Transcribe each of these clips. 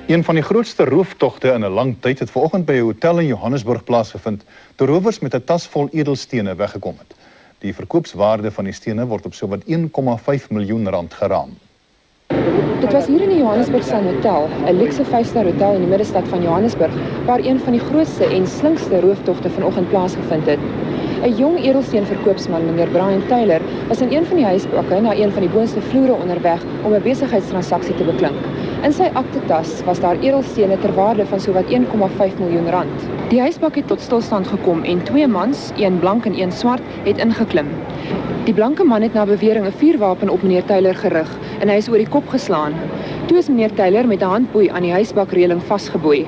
Een van die grootste rooftogte in 'n lang tyd het vanoggend by 'n hotel in Johannesburg plaasgevind, toe rowers met 'n tas vol edelstene weggekom het. Die verkoopswaarde van die stene word op sowat 1,5 miljoen rand geraam. Dit was hier in die Johannesburg Sun Hotel, 'n luukse 5-ster hotel in die middestad van Johannesburg, waar een van die grootste en slinkste rooftogte vanoggend plaasgevind het. 'n Jong edelsteenverkoopsman, meneer Brian Taylor, was in een van die huisbakke na een van die boonste vloere onderweg om 'n besigheidstransaksie te beklink. In sy aktetas was daar edelstene ter waarde van sowat 1,5 miljoen rand. Die huisbak het tot stilstand gekom en 2 mans, een blank en een swart, het ingeklim. Die blanke man het na bewering 'n vuurwapen op meneer Taylor gerig en hy is oor die kop geslaan. Toe is meneer Taylor met 'n handboei aan die huisbakreëling vasgeboei.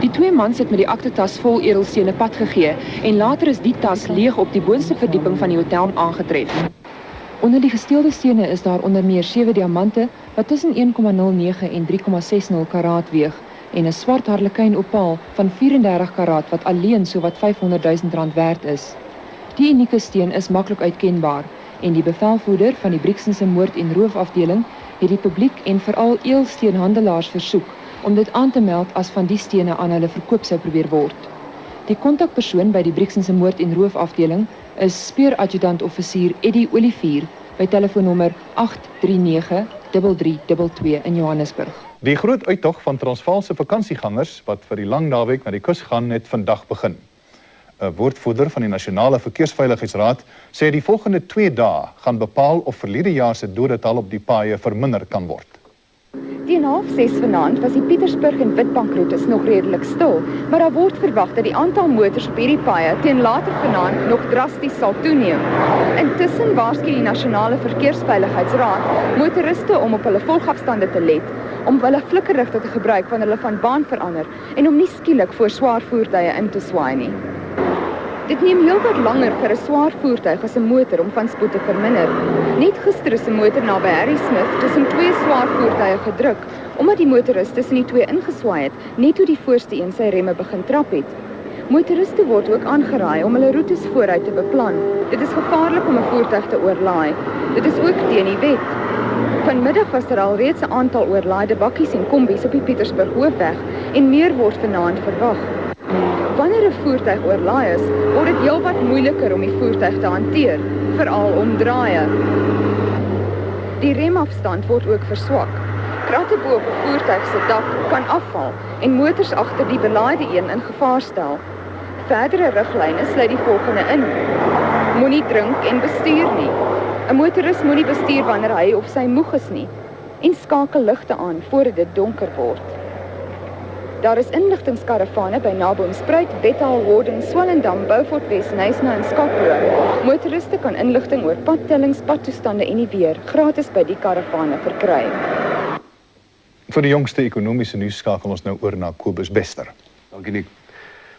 Die 2 mans het met die aktetas vol edelstene pad gegee en later is die tas leeg op die boonste verdieping van die hotel aangetref. Onder die gesteelde stene is daar onder meer 7 diamante wat tussen 1,09 en 3,60 karaat weeg en 'n swart harlekyn opaal van 34 karaat wat alleen sowat 500 000 rand werd is. Die unieke steen is maklik uitkenbaar en die bevelvoerder van die Brixtonse moord- en roofafdeling het die publiek en veral edelsteenhandelaars versoek om dit aan te meld as van die stene aan hulle verkoop sou probeer word. Die kontakpersoon by die Brixtonse moord- en roofafdeling is speeradjutant-offisier Eddie Olivier by telefoonnommer 839-3322 in Johannesburg. Die groot uittog van Transvaalse vakansiegangers wat vir die lang naweek na die kus gaan het vandag begin. 'n Woordvoerder van die Nasionale Verkeersveiligheidsraad sê die volgende 2 dae gaan bepaal of verlede jaar se dodetal op die paaie verminder kan word. Teen 5:30 vanaand was die Pietersburg en Witbankroetes nog redelik stil, maar daar word verwag dat die aantal motors op hierdie paaie teen later vanaand nog drasties sal toeneem. Intussen waarsku die Nasionale Verkeersveiligheidsraad motoriste om op hulle volgafstande te let, om hulle flikkerrigte te gebruik wanneer hulle van baan verander en om nie skielik voor swaar voertuie in te swaai nie. Dit neem heelwat langer vir 'n swaar voertuig as 'n motor om van spoed te verminder. Net gister is 'n motor naby Harry Smith tussen 2 swaar voertuie gedruk, omdat die motoris tussen die 2 ingeswaai het, net toe die voorste een sy remme begin trap het. Motoriste word ook aangeraai om hulle roetes vooruit te beplan. Dit is gevaarlik om 'n voertuig te oorlaai. Dit is ook teen die wet. Vanmiddag was daar al reeds 'n aantal oorlaaide bakkies en kombies op die Pietersburg Hoofweg en meer word vanaand verwag. Wanneer 'n voertuig oorlaai is, word dit heelwat moeiliker om die voertuig te hanteer, veral om draaie. Die remafstand word ook verswak. Kratte bo op 'n voertuig se dak kan afval en motors agter die belaaide een in gevaar stel. Verdere riglyne sluit die volgende in: moenie drink en bestuur nie. 'n Motoris moenie bestuur wanneer hy of sy moeg is nie en skakel ligte aan voordat dit donker word. Daar is inligtingskaravane by Naboomspruit, Bethal, Warden, Swellendam, Beaufort Wes, Knysna en Skakro. Motoriste kan inligting oor padtellings, padtoestande en die weer gratis by die karavane verkry. Vir die jongste ekonomiese nuus skakel ons nou oor na Kobus Bester. Dankie Nick.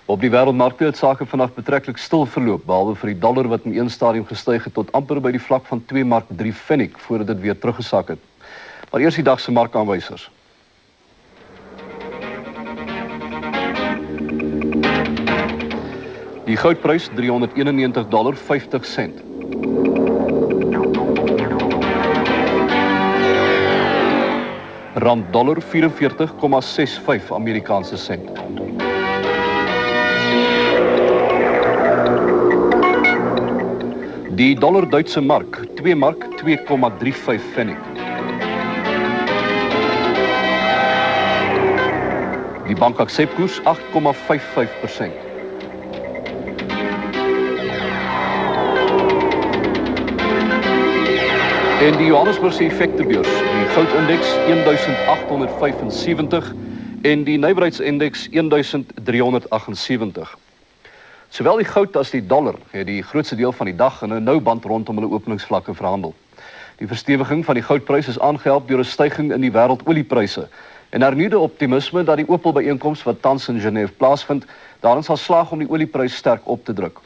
Op die wêreldmarkte het sake vandag betreklik stil verloop, behalwe vir die dollar wat in een stadium gestyg het tot amper by die vlak van 2,3 pfennig voordat dit weer teruggesak het. Maar eers die dag se markaanwysers. Die goudprys $391.50. Rand dollar 44,65 Amerikaanse sent. Die dollar Duitse mark 2 mark 2,35 pfennig. Die bankaksepkoers 8,55%. En die Johannesburgse effektebeurs, die goudindeks 1875 en die nywerheidsindeks 1378. Sowel die goud as die dollar het die grootste deel van die dag in 'n nou band rondom hulle openingsvlakke verhandel. Die verstewiging van die goudprys is aangehelp deur 'n styging in die wêreldoliepryse en hernuide optimisme dat die Opel-byeenkoms wat tans in Genève plaasvind, daarin sal slaag om die olieprys sterk op te druk.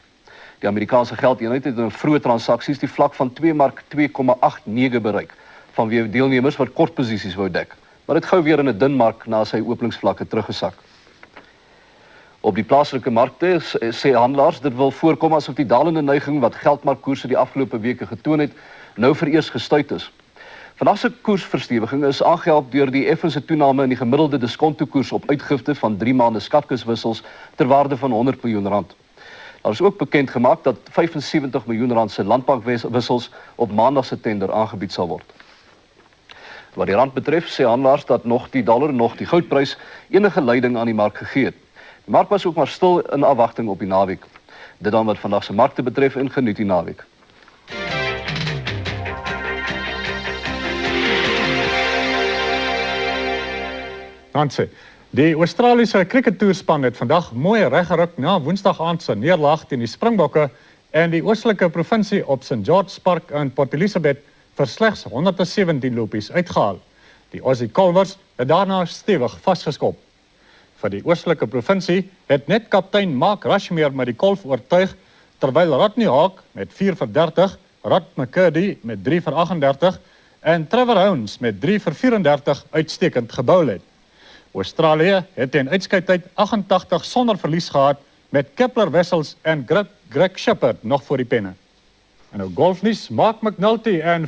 Die Amerikaanse geldeenheid het in vroeë transaksies die vlak van 2 mark 2,89 bereik, vanweë deelnemers wat kort posisies wou dek, maar dit gou weer in 'n dun mark na sy openingsvlakke teruggesak. Op die plaaslike markte sê handelaars dit wil voorkom asof die dalende neiging wat geldmarkkoerse die afgelope weke getoon het, nou vereers gestuit is. Vandag se koersverstewiging is aangehelp deur die effense toename in die gemiddelde diskontokoers op uitgifte van 3 maande skatkuswissels ter waarde van R100 miljoen. Daar is ook bekend gemaak dat R75 miljoen se landbankwissels op maandag se tender aangebied sal word. Wat die rand betref, sê handelaars dat nog die dollar nog die goudprys enige leiding aan die mark gegee het. Die mark was ook maar stil in afwagting op die naweek. Dit dan wat vandag se markte betref en geniet die naweek. Nancy, die Australiese crickettoerspan het vandag mooi reggeruk na Woensdag aand se neerlaag teen die Springbokke en die oostelike provinsie op St George's Park in Port Elizabeth vir slegs 117 lopies uitgehaal. Die Aussie Colvers het daarna stewig vasgeskop. Vir die oostelike provinsie het net kaptein Mark Rushmere met die kolf oortuig, terwyl Rodney Hawke met 4 vir 30, Rod McCurdy met 3 vir 38 en Trevor Howns met 3 vir 34 uitstekend gebou het. Australië het teen uitskeidtyd 88 sonder verlies gehad met Kepler Wessels en Greg Shepard nog voor die penne. En nou golfnuus, Mark McNulty en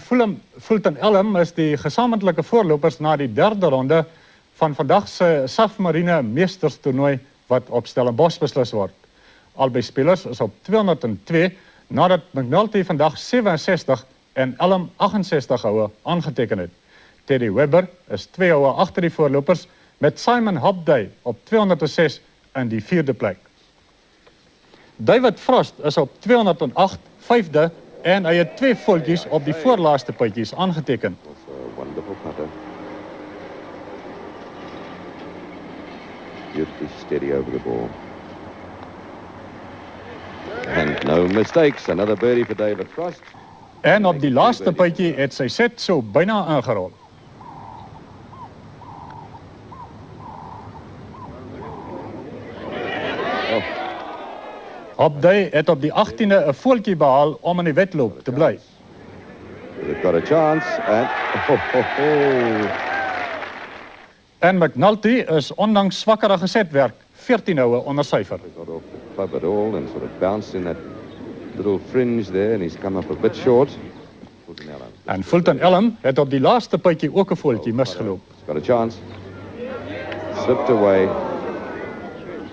Fulton Elm is die gesamentlike voorlopers na die 3de ronde van vandag se Safmarine Meesterstoernooi wat op Stellenbosch beslis word. Albei spelers is op 202 nadat McNulty vandag 67 en Elm 68 houe aangeteken het. Teddy Webber is 2 houe agter die voorlopers met Simon Hobday op 206 in die 4de plek. David Frost is op 208 5de en hy het 2 voetjies op die voorlaaste puitjies aangeteken. Wonderful putter. Beautifully steady over the ball. And no mistakes, another birdie for David Frost. En op die laaste puitjie het sy set so byna ingerol. Hobday het op die 18e 'n voetjie behaal om in die wedloop te bly. They've got a chance and En McNulty is ondanks swakkerige setwerk 14 houe onder syfer. got off the club at all and sort of bounced in that little fringe there and he's come up a bit short. En Fulton Elm het op die laaste puitjie ook 'n voetjie misgeloop. He's got a chance. Slipped away.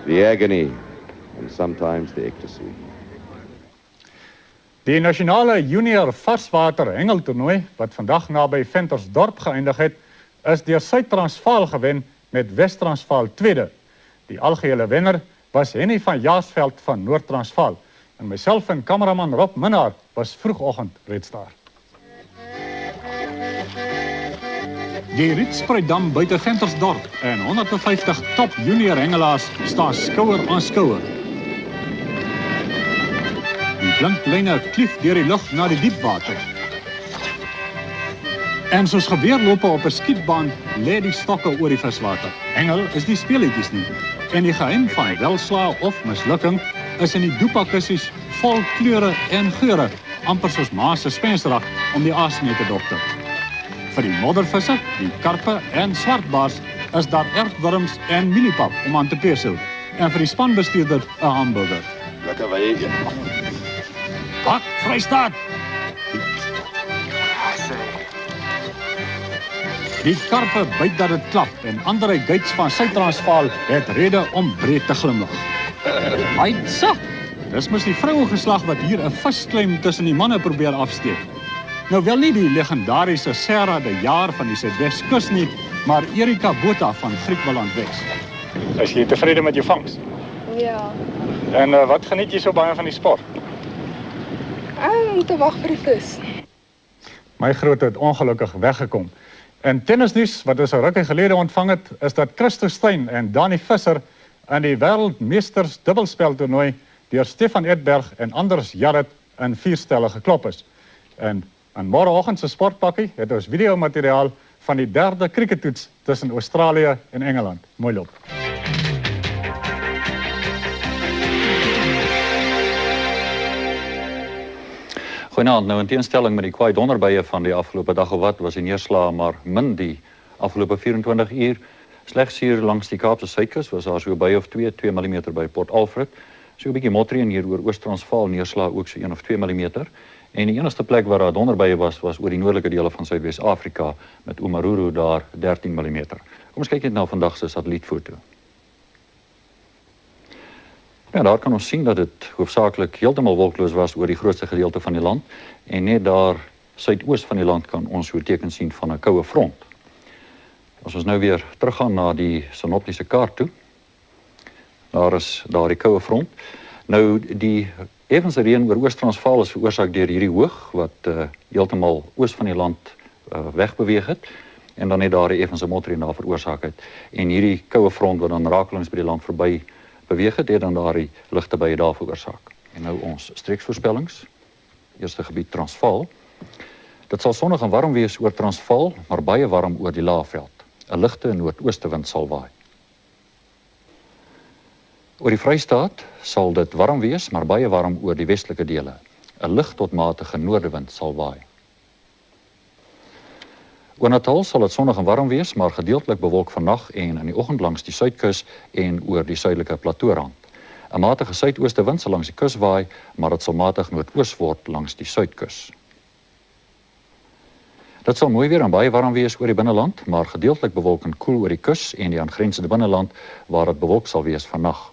The agony and sometimes the ecstasy. Die nasionale junior varswater hengeltoernooi wat vandag naby Ventersdorp geëindig het, is deur Suid-Transvaal gewen met Wes-Transvaal tweede. Die algehele wenner was Henny van Jaarsveld van Noord-Transvaal en myself en kameraman Rob Minnaar was vroegoggend reeds daar. Die Rietspruitdam buite Ventersdorp en 150 top junior hengelaars staan skouer aan skouer. Die blinklyne klief deur die lug na die diepwater. En soos geweerlope op 'n skietbaan lê die stokke oor die viswater. Hengel is die speletjies nie. En die geheim van welslae of mislukking is in die doepakussies vol kleure en geure, amper soos ma se spensrag om die aas mee te dokter. Vir die moddervisse, die karpe en swartbaars is daar ertworms en mieliepap om aan te pesel. En vir die spanbestuurder 'n hamburger. Lekker wy jy. Pak, Vrystaat! Die karpe byt dat dit klap en ander guides van Suid-Transvaal het rede om breed te glimlag. Aitsa! Dis mos die vrouegeslag wat hier 'n visklem tussen die manne probeer afsteek. Nou wel nie die legendariese Sarah de Jaar van die Suidweskus nie, maar Erika Botha van Griekwaland Wes. Is jy tevrede met jou vangs? Ja, En wat geniet jy so baie van die sport? om te wag vir die vis. My groot het ongelukkig weggekom. En tennisnuus wat ons 'n rukkie gelede ontvang het, is dat Christo Steyn en Dani Visser aan die Wêreldmeesters dubbelspeltoernooi deur Stefan Edberg en Anders Jarrett in 4 stelle geklop is. En aan môreoggend se sportpakkie het ons videomateriaal van die 3de crickettoets tussen Australië en Engeland. Mooi loop. Goeienaand, nou in teenstelling met die kwaai donderbuie van die afgelope dag of wat was die neerslae maar min die afgelope 24 uur. Slegs hier langs die Kaapse suidkus was daar so by of 2 mm by Port Alfred. So 'n bietjie motreën hier oor Oos-Transvaal, neerslae ook so 1 of 2 mm. En die enigste plek waar daar donderbuie was oor die noordelike dele van Suidwes-Afrika met Omaruru daar 13 mm. Kom ons kyk net na vandag se satellietfoto. Ja, daar kan ons sien dat dit hoofsaaklik heeltemal wolkloos was oor die grootste gedeelte van die land en net daar suidoos van die land kan ons so teken sien van 'n koue front. As ons nou weer teruggaan na die sinoptiese kaart toe, daar is die koue front. Nou die effense reën oor Oos-Transvaal is veroorsaak deur hierdie hoog wat heeltemal oos van die land wegbeweeg het en dan net daar 'n effense motreën daar veroorsaak het. En hierdie koue front wat dan rakelings by die land verby beweeg het dan daardie ligte buie daar veroorsaak. En nou ons streeksvoorspellings. Eerste gebied Transvaal. Dit sal sonnig en warm wees oor Transvaal, maar baie warm oor die Laagveld. 'n Ligte noordoostewind sal waai. Oor die Vrystaat sal dit warm wees, maar baie warm oor die westelike dele. 'n Lig tot matige noordewind sal waai. Oor Natal sal dit sonnig en warm wees, maar gedeeltelik bewolk vannag en in die oggend langs die suidkus en oor die suidelike platoorand. 'n Matige suidoostewind sal langs die kus waai, maar dit sal matig noordoos word langs die suidkus. Dit sal mooi weer en baie warm wees oor die binneland, maar gedeeltelik bewolk en koel oor die kus en die aangrensende binneland waar dit bewolk sal wees vannag.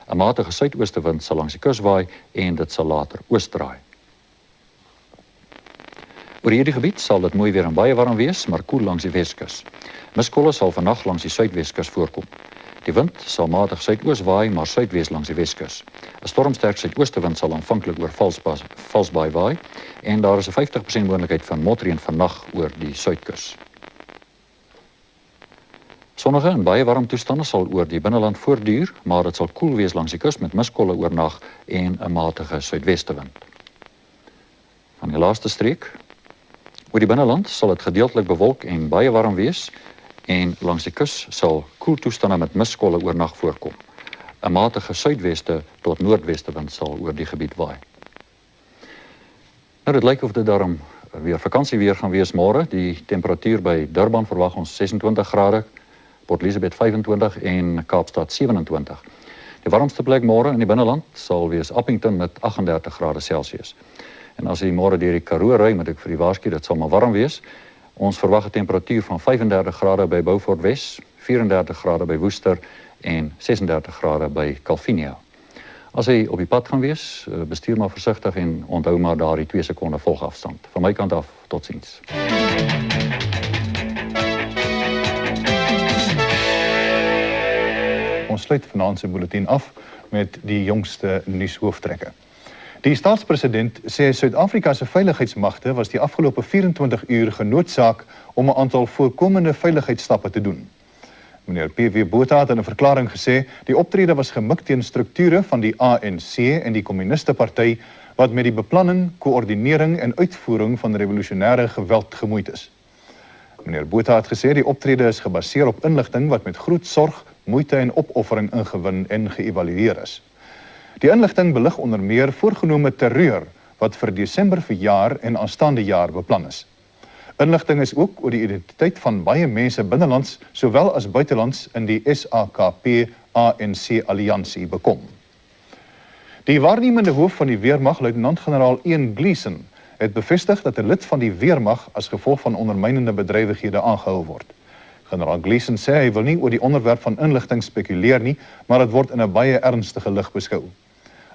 'n Matige suidoostewind sal langs die kus waai en dit sal later oosdraai. Oor hierdie gebied sal dit mooi weer en baie warm wees, maar koel langs die Weskus. Miskolle sal vannag langs die Suidweskus voorkom. Die wind sal matig suidoos waai, maar suidwes langs die Weskus. 'n Stormsterk suidoostewind sal aanvanklik oor Valsbaai waai en daar is 'n 50% moontlikheid van motreën vannag oor die suidkus. Sonnige en baie warm toestande sal oor die binneland voortduur, maar dit sal koel wees langs die kus met miskolle oornag en 'n matige suidwestewind. Van die laaste streek. Oor die binneland sal dit gedeeltelik bewolk en baie warm wees en langs die kus sal koel toestande met miskolle oornag voorkom. 'n Matige suidweste tot noordwestewind sal oor die gebied waai. Nou dit lyk of dit daarom weer vakansieweer gaan wees môre. Die temperatuur by Durban verwag ons 26 grade, Port Elizabeth 25 en Kaapstad 27. Die warmste plek môre in die binneland sal wees Appington met 38 grade Celsius. En as jy môre deur die Karoo ry, moet ek vir die waarsku, dit sal maar warm wees. Ons verwag 'n temperatuur van 35 grade by Beaufort Wes, 34 grade by Worcester en 36 grade by Calvinia. As jy op die pad gaan wees, bestuur maar versigtig en onthou maar daardie 2 sekonde volgafstand. Van my kant af, totsiens. Ons sluit vanaand se bulletin af met die jongste nuushooftrekke. Die staatspresident sê Suid-Afrika se veiligheidsmagte was die afgelope 24 uur genoodsaak om 'n aantal voorkomende veiligheidsstappe te doen. Meneer P.W. Botha het in 'n verklaring gesê die optrede was gemik teen strukture van die ANC en die Kommuniste Party wat met die beplanning, koördinering en uitvoering van revolusionêre geweld gemoeid is. Meneer Botha het gesê die optrede is gebaseer op inligting wat met groot sorg, moeite en opoffering ingewin en geëvalueer is. Die inligting belig onder meer voorgenome terreur wat vir Desember verjaar en aanstaande jaar beplan is. Inligting is ook oor die identiteit van baie mense binnelands sowel as buitelands in die SAKP-ANC alliansie bekom. Die waarnemende hoof van die weermag, luitenant-generaal Ian Gleeson, het bevestig dat 'n lid van die weermag as gevolg van ondermynende bedrywighede aangehou word. Generaal Gleeson sê hy wil nie oor die onderwerp van inligting spekuleer nie, maar dit word in 'n baie ernstige lig beskou.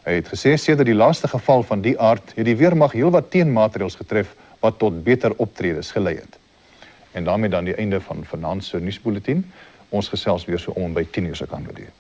Hy het gesê sedert die laaste geval van die aard het die weermag heelwat teenmaatreëls getref wat tot beter optredes gelei het. En daarmee dan die einde van vanaand se nuusbulletin. Ons gesels weer so om by 10:00 se kant weer.